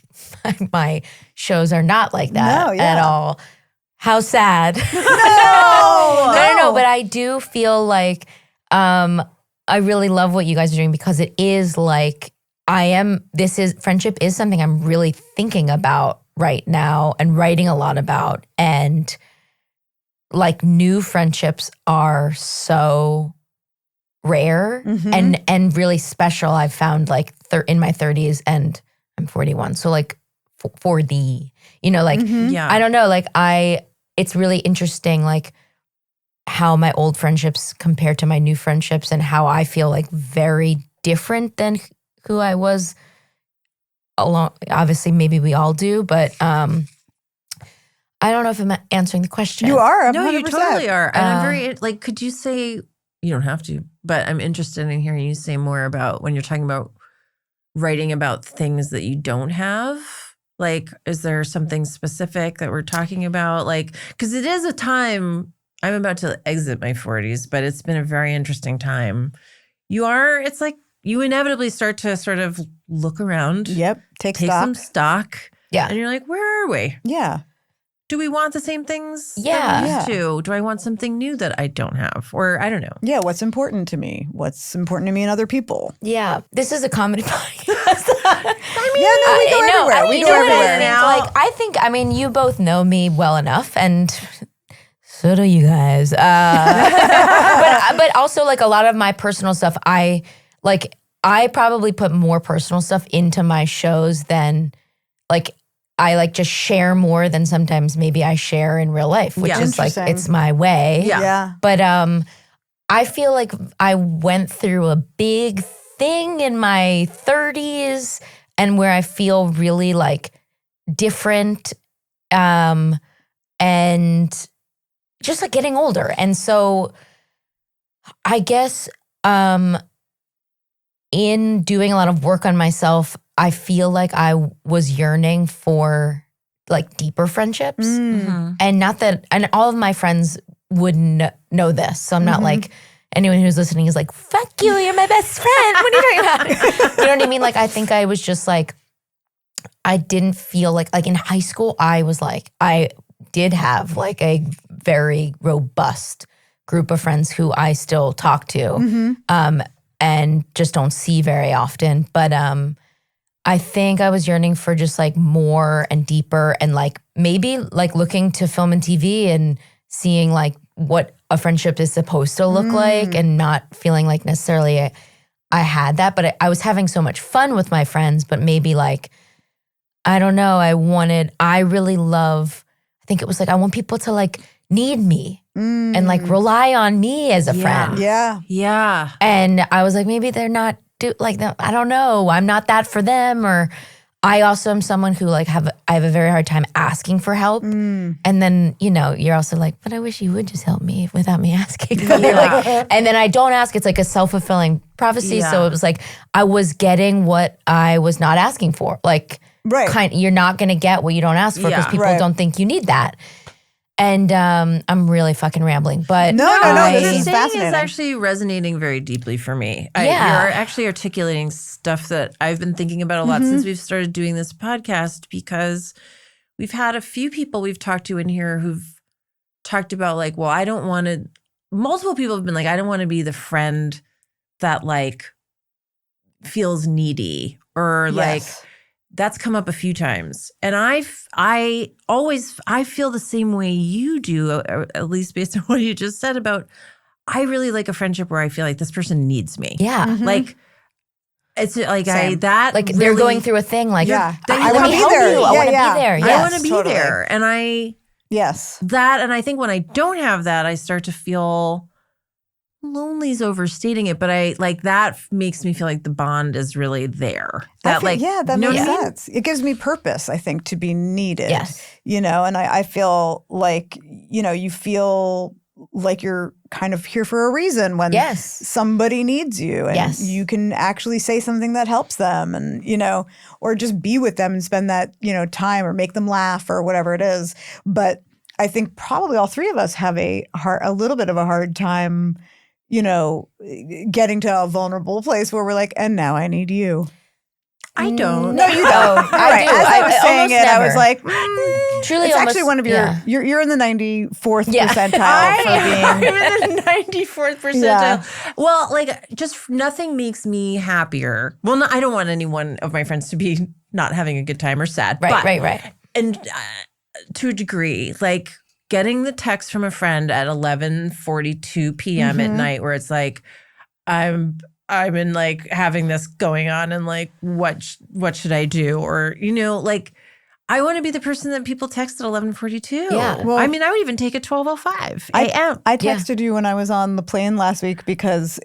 shows are not like that at all. How sad. No. But I do feel like I really love what you guys are doing because it is like friendship is something I'm really thinking about right now and writing a lot about. And like new friendships are so rare and really special. I've found like in my 30s and I'm 41. So like for the, Yeah. I don't know, like it's really interesting, like how my old friendships compare to my new friendships and how I feel like very different than who I was along. Obviously, maybe we all do, but I don't know if I'm answering the question. You are. No, 100%. you totally are. And I'm very, like, could you say You don't have to, but I'm interested in hearing you say more about when you're talking about writing about things that you don't have. Like, is there something specific that we're talking about? Like, because it is a time, I'm about to exit my 40s, but it's been a very interesting time. It's like you inevitably start to sort of look around. Yep. Take some stock. Yeah. And you're like, where are we? Yeah. Do we want the same things Yeah. that we used to? Do I want something new that I don't have? Or I don't know. Yeah. What's important to me? What's important to me and other people? Yeah. This is a comedy podcast. We go everywhere. We go everywhere. I think, you both know me well enough, and so do you guys. But also, like, a lot of my personal stuff, I probably put more personal stuff into my shows than, like, I like just share more than sometimes maybe I share in real life, which is like, it's my way. Yeah. But I feel like I went through a big thing in my 30s, and where I feel really like different and just like getting older. And so I guess in doing a lot of work on myself, I feel like I was yearning for like deeper friendships. Mm-hmm. And all of my friends would know this. So I'm not like, anyone who's listening is like, fuck you, you're my best friend. What are you talking about? You know what I mean? Like, I think I was just like, I didn't feel like in high school, I was like, I did have like a very robust group of friends who I still talk to and just don't see very often. But I think I was yearning for just like more and deeper, and like maybe like looking to film and TV and seeing like what a friendship is supposed to look like, and not feeling like necessarily I had that. But I was having so much fun with my friends, but maybe like, I don't know, I think it was like, I want people to like need me and like rely on me as a friend. Yeah. Yeah. And I was like, maybe they're not I don't know, I'm not that for them. Or I also am someone who like I have a very hard time asking for help. And then, you're also like, but I wish you would just help me without me asking. But you're like, and then I don't ask. It's like a self-fulfilling prophecy. Yeah. So it was like, I was getting what I was not asking for. Like, you're not going to get what you don't ask for, because people don't think you need that. And I'm really fucking rambling, but no, this is saying fascinating. is actually resonating very deeply for me. Yeah. You're actually articulating stuff that I've been thinking about a lot since we've started doing this podcast, because we've had a few people we've talked to in here who've talked about like, well, I don't want to, multiple people have been like, I don't want to be the friend that like feels needy, or like, that's come up a few times. And I feel the same way you do, at least based on what you just said about, I really like a friendship where I feel like this person needs me. Yeah. Like, it's like Same. Like really, they're going through a thing. Like, Yeah. I wanna want to be help there. you. I want to Yeah. be there. I Yes. want to be totally. there. And and I think when I don't have that, I start to feel, lonely's overstating it, but I like that makes me feel like the bond is really there. That that makes what I mean? sense. It gives me purpose, I think, to be needed. Yes. And I feel like, you feel like you're kind of here for a reason when somebody needs you, and you can actually say something that helps them, and, or just be with them and spend that, time, or make them laugh, or whatever it is. But I think probably all three of us have a little bit of a hard time, getting to a vulnerable place where we're like, and now I need you. I don't. No, you don't. I do. As I was saying it, I was like, truly, it's almost, actually one of you're in the 94th percentile for being. I'm in the 94th percentile. Yeah. Well, like, just nothing makes me happier. Well, I don't want any one of my friends to be not having a good time or sad. Right. And to a degree, like, getting the text from a friend at 11:42 p.m. at night, where it's like, I'm in like having this going on, and like, what should I do? Or, like, I want to be the person that people text at 11:42. Yeah. Well, I mean, I would even take it 12:05 a.m. I texted you when I was on the plane last week because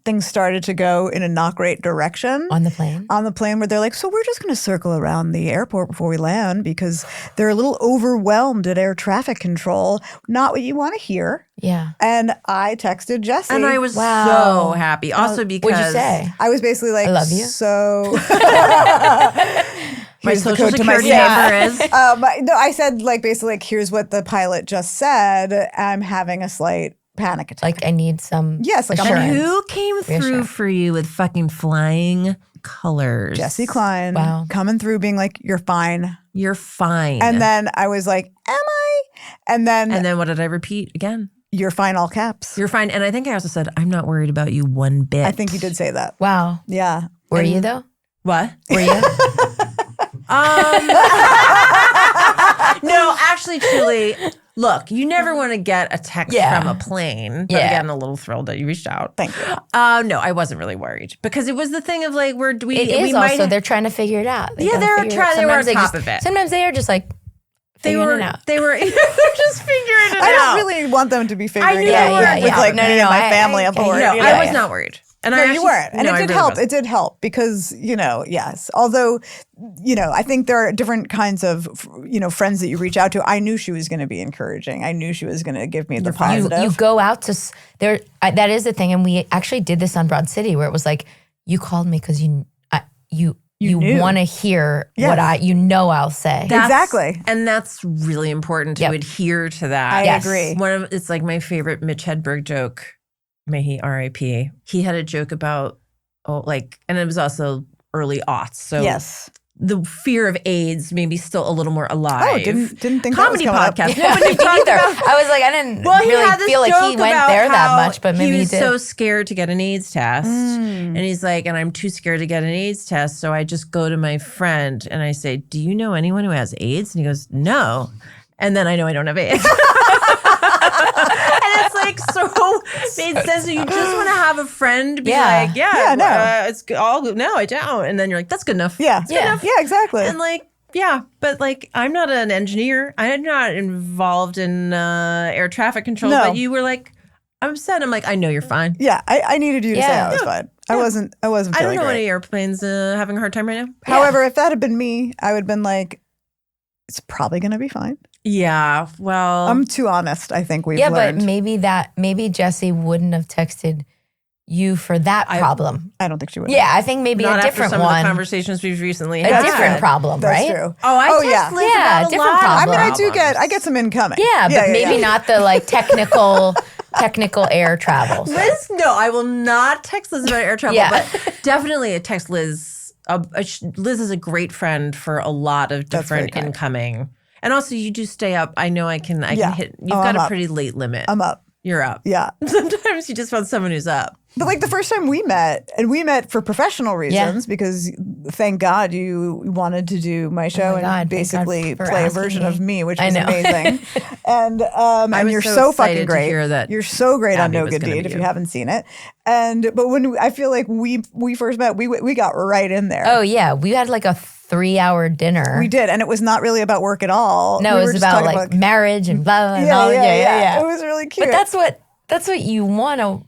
things started to go in a not great direction. On the plane? On the plane where they're like, so we're just going to circle around the airport before we land because they're a little overwhelmed at air traffic control. Not what you want to hear. Yeah. And I texted Jessi. And I was so happy. Also because... What'd you say? I was basically like, I love you. So... My Here's the social code to my security safe. number is... No, I said like basically like, here's what the pilot just said. I'm having a slight panic attack. Like I need some Yes, like I'm assurance. And who came through Reassurance. for you with fucking flying colors? Jessi Klein Wow. coming through being like, you're fine. You're fine. And then I was like, am I? And then what did I repeat again? you're fine, all caps. You're fine. And I think I also said, I'm not worried about you one bit. I think you did say that. Wow. Yeah. Were you though? What? Were you? No, actually, truly, look, you never want to get a text from a plane. But again, a little thrilled that you reached out. Thank you. No, I wasn't really worried because it was the thing of like, It is also, they're trying to figure it out. Yeah, they're trying. They were on top of it. Sometimes they are just like figuring it out. They were just figuring it out. I don't really want them to be figuring knew it out they were. with like me and my family aboard. No, you know? I was not worried. And No, I you actually, weren't. And no, it I did really help. wasn't. It did help because, yes. Although, I think there are different kinds of, friends that you reach out to. I knew she was going to be encouraging. I knew she was going to give me the positive. You go out to there. That is the thing, and we actually did this on Broad City, where it was like you called me because you want to hear what I'll say. Exactly. And that's really important to adhere to that. I agree. It's like my favorite Mitch Hedberg joke. May he R.I.P. He had a joke about, and it was also early aughts. So yes. The fear of AIDS maybe still a little more alive. Oh, didn't think comedy that was coming podcast. up. Nobody talked Either. about. I was like, I didn't He really had this feel like he joke went about there that how much, but maybe he was did. so scared to get an AIDS test, and he's like, and I'm too scared to get an AIDS test, so I just go to my friend and I say, "Do you know anyone who has AIDS?" And he goes, "No," and then I know I don't have AIDS. And it's like so made sense. So you just want to have a friend be like, it's all no, I don't. And then you're like, that's good enough. Yeah. That's good enough. Yeah, exactly. And but I'm not an engineer. I'm not involved in air traffic control. No. But you were like, I'm upset. I'm like, I know you're fine. Yeah, I needed you to say I was fine. I wasn't I don't feeling know great. any airplanes having a hard time right now. However, if that had been me, I would have been like, it's probably going to be fine. Yeah. Well, I'm too honest, I think we've but learned. maybe Jessi wouldn't have texted you for that problem. I don't think she would. Yeah, I think maybe not a after different some one. of the conversations we've recently A had. different problem, That's right? true. Oh, I text Liz Yeah, about a different lot. problem. I mean, I get some incoming. Yeah, but maybe not the like technical air travels. Liz, no, I will not text Liz about air travel, Yeah. but definitely text Liz. Liz is a great friend for a lot of different very kind. incoming. And also, you do stay up. I know I can hit. You've I'm got a up. pretty late limit. I'm up. You're up. Yeah. Sometimes you just want someone who's up. But like the first time we met, and we met for professional reasons because thank God you wanted to do my show and basically play a version of me, which was amazing. And you're so so excited fucking to great. hear that You're so great on Abbi No was Good gonna Deed be if you you. haven't seen it. But when I feel like we first met, we got right in there. Oh yeah, we had like a 3-hour dinner. We did, and it was not really about work at all. No, We it were was just about talking like marriage and blah and yeah, all. yeah. It was really cute. But that's what you want to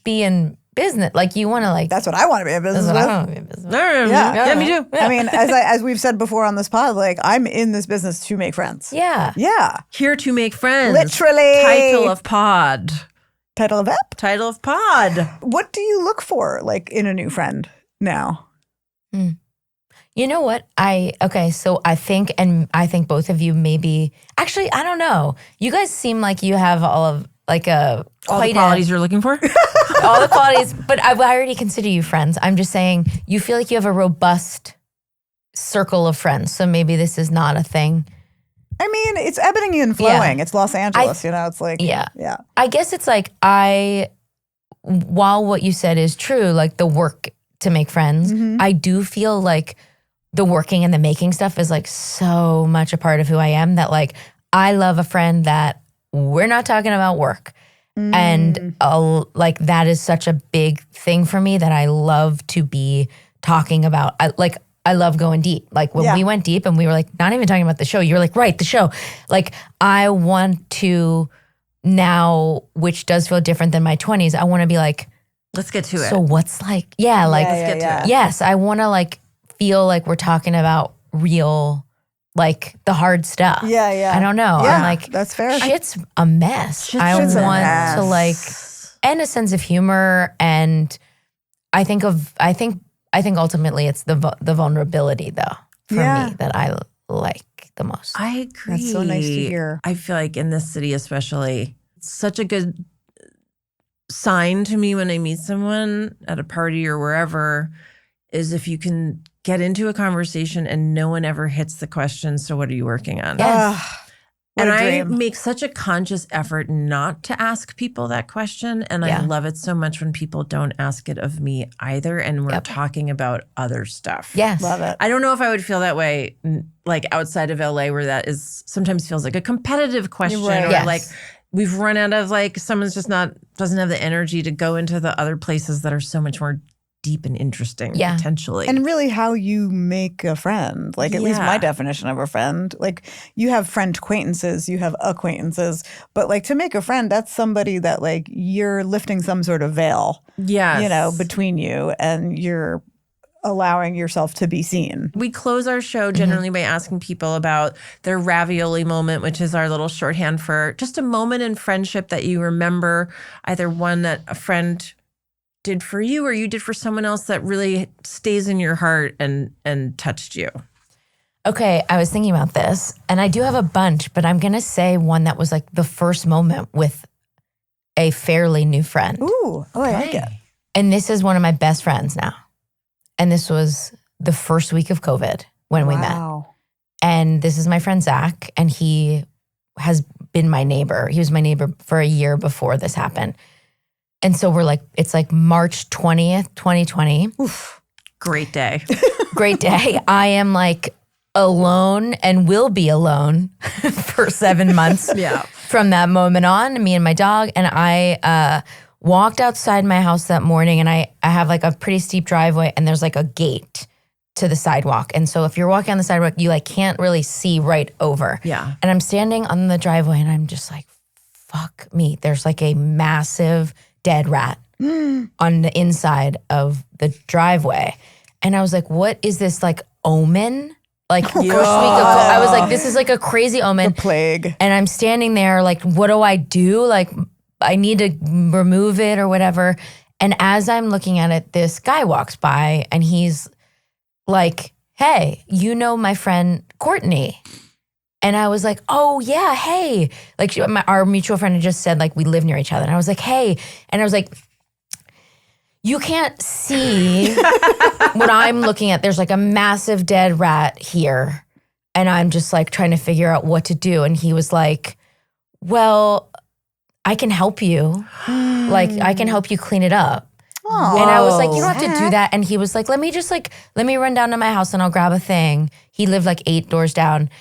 be in business. Like you want to like. That's what I want to be in business That's what with. I want to be in business. Yeah, me too. I mean, as we've said before on this pod, like I'm in this business to make friends. Yeah. Yeah. Here to make friends. Literally. Title of pod. Title of ep? Title of pod. What do you look for like in a new friend now? You know what? So I think both of you maybe, actually, I don't know. You guys seem like you have all of like All the qualities you're looking for. all the qualities, but I already consider you friends. I'm just saying you feel like you have a robust circle of friends. So maybe this is not a thing. I mean, it's ebbing and flowing. It's Los Angeles, it's like, Yeah. yeah. I guess it's like while what you said is true, like the work to make friends, I do feel like the working and the making stuff is like so much a part of who I am that like I love a friend that we're not talking about work. And like that is such a big thing for me that I love to be talking about. I love going deep. Like when we went deep and we were like, not even talking about the show, you were like, right, the show. Like I want to now, which does feel different than my 20s, I want to be like, let's get to it. So what's like, let's get to it. Yes, I want to like feel like we're talking about real, like the hard stuff. Yeah. I don't know. Yeah, I'm like, that's fair. Shit's a mess. I Shit's a want mess. to like, and a sense of humor. And I think ultimately it's the vulnerability though for me that I like the most. I agree. That's so nice to hear. I feel like in this city especially, it's such a good sign to me when I meet someone at a party or wherever is if you can get into a conversation and no one ever hits the question, so what are you working on? Yes. What a I dream. make such a conscious effort not to ask people that question. And I love it so much when people don't ask it of me either. And we're talking about other stuff. Yes. Love it. I don't know if I would feel that way like outside of LA where that is sometimes feels like a competitive question Right. or Yes. like we've run out of like someone's just doesn't have the energy to go into the other places that are so much more deep and interesting potentially. And really how you make a friend. Like at least my Yeah. definition of a friend. Like you have friend acquaintances, you have acquaintances. But like to make a friend, that's somebody that like you're lifting some sort of veil, yes. between you and you're allowing yourself to be seen. We close our show generally by asking people about their ravioli moment, which is our little shorthand for just a moment in friendship that you remember, either one that a friend did for you or you did for someone else that really stays in your heart and touched you. Okay, I was thinking about this, and I do have a bunch, but I'm going to say one that was like the first moment with a fairly new friend. Ooh, I like it. And this is one of my best friends now. And this was the first week of COVID when we met. And this is my friend Zach, and he has been my neighbor. He was my neighbor for a year before this happened. And so we're like, it's like March 20th, 2020. Oof. Great day. Great day. I am like alone and will be alone for 7 months from that moment on, me and my dog. And I walked outside my house that morning, and I have like a pretty steep driveway, and there's like a gate to the sidewalk. And so if you're walking on the sidewalk, you like can't really see right over. Yeah. And I'm standing on the driveway, and I'm just like, fuck me. There's like a massive dead rat on the inside of the driveway. And I was like, what is this, like omen? Like first week of I was like, this is like a crazy omen. The plague. And I'm standing there like, what do I do? Like I need to remove it or whatever. And as I'm looking at it, this guy walks by and he's like, hey, you know my friend Courtney. And I was like, oh, yeah, hey. Like our mutual friend had just said, like, we live near each other. And I was like, hey. And I was like, you can't see what I'm looking at. There's like a massive dead rat here. And I'm just like trying to figure out what to do. And he was like, well, I can help you. Like, I can help you clean it up. And I was like, you don't have to do that. And he was like, let me run down to my house and I'll grab a thing. He lived like 8 doors down.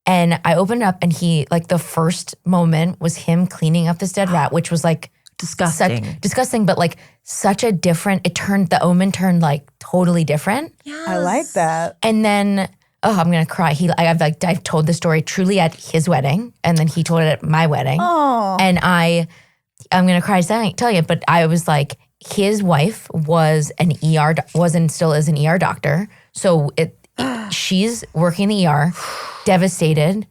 And I opened up and he, like the first moment was him cleaning up this dead rat, which was like disgusting, but like such a different, the omen turned like totally different. Yes. I like that. And then, I'm going to cry. I've told the story truly at his wedding, and then he told it at my wedding. Oh. And I'm going to cry tell you, but I was like, his wife was still is an ER doctor. So she's working in the ER, devastating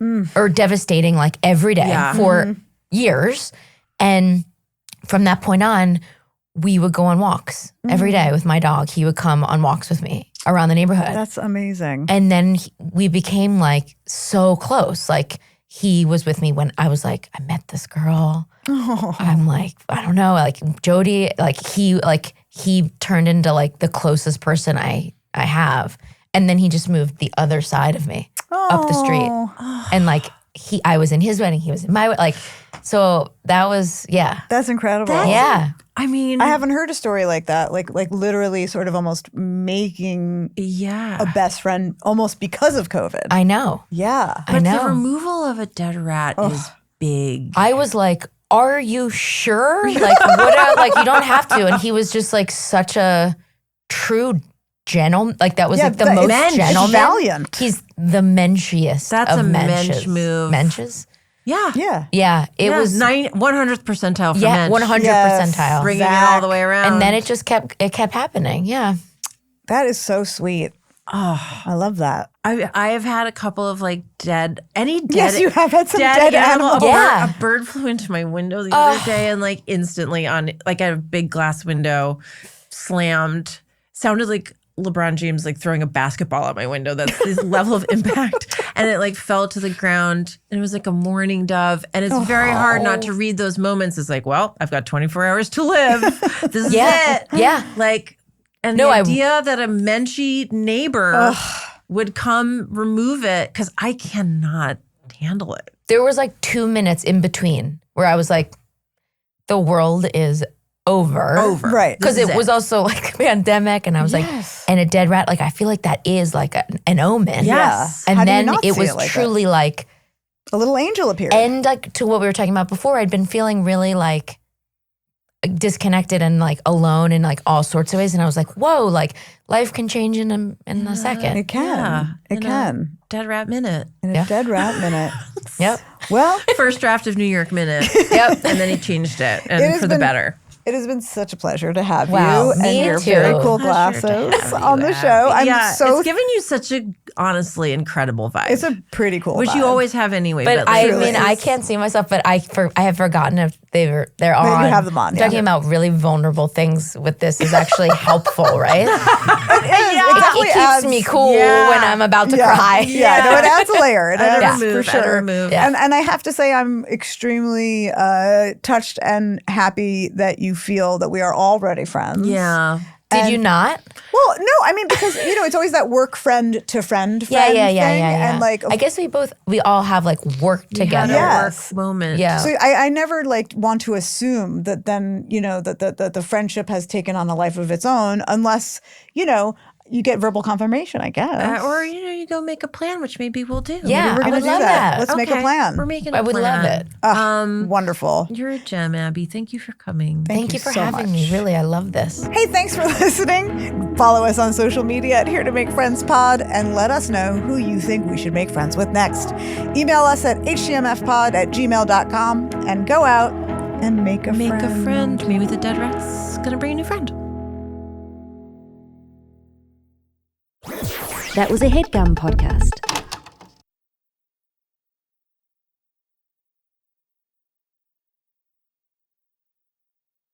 like every day for years. And from that point on, we would go on walks every day with my dog. He would come on walks with me around the neighborhood. That's amazing. And then we became like so close. Like he was with me when I was like, I met this girl. Oh. I'm like, I don't know, like Jody, like he turned into like the closest person I have. And then he just moved the other side of me up the street. And like I was in his wedding, he was in my like, so that was, That's incredible. I mean, I haven't heard a story like that. Like literally sort of almost making a best friend almost because of COVID. I know. Yeah. But the removal of a dead rat is big. I was like, are you sure? Like, like you don't have to. And he was just like such a true like that was like the most mensch. gentleman. It's valiant. He's the menschiest. That's of a mensches. mensch move. Menches? Yeah. Yeah. It was 100th percentile for yeah, mensch. 100 Yes. percentile. Bringing it all the way around. And then it just kept happening. Yeah. That is so sweet. Oh, I love that. I have had a couple of like dead. Yes, you have had some dead animals. Yeah. A bird flew into my window the other day and like instantly on like I had a big glass window, slammed. Sounded like LeBron James like throwing a basketball at my window. That's this level of impact. And it like fell to the ground and it was like a mourning dove. And it's very hard not to read those moments. It's like, well, I've got 24 hours to live. This is it. Yeah. Like, and the idea that a menschy neighbor would come remove it because I cannot handle it. There was like 2 minutes in between where I was like, the world is over. Right. Because it was also like a pandemic and I was like, and a dead rat. Like, I feel like that is like an omen. Yes. And How do you then not it see was it like truly like, a little angel appeared. and like to what we were talking about before, I'd been feeling really like disconnected and like alone in like all sorts of ways. And I was like, whoa, like life can change in a second. It can. It can. Dead rat minute. In a dead rat minute. Yep. Well, First draft of New York minute. Yep. And then he changed it and has for the been- better. it has been such a pleasure to have Wow, you me and your too. very cool Pleasure to glasses have on you, the show. Abby. I'm so. it's giving you such a honestly incredible vibe. It's a pretty cool which vibe. you always have anyway. But like, I mean, I can't see myself, but I have forgotten if they're on. you have them on, Talking about really vulnerable things with this is actually helpful, right? It definitely It keeps adds- me cool Yeah. when I'm about to Yeah. cry. Yeah, no, it adds a layer. It Add a adds remove, for add a sure. remove. Yeah. And I have to say, I'm extremely touched and happy that you feel that we are already friends. Yeah. Did you not? Well, no, I mean, because, it's always that work friend to friend Yeah. thing. And And like, I guess we all have like work together. Yes. Work moment. Yeah. so I never like want to assume that then, that the friendship has taken on a life of its own unless, you get verbal confirmation, I guess. Or you go make a plan, which maybe we'll do. Yeah, We're I going to would do love that. that. Let's make a Okay. plan. We're making a I would love plan. it. Wonderful. You're a gem, Abby. Thank you for coming. Thank you for so having much. me. Really, I love this. Hey, thanks for listening. Follow us on social media at Here to Make Friends Pod and let us know who you think we should make friends with next. Email us at htmfpod@gmail.com and go out and make a friend. Make a friend. Maybe the dead rat's gonna bring a new friend. That was a Headgum podcast.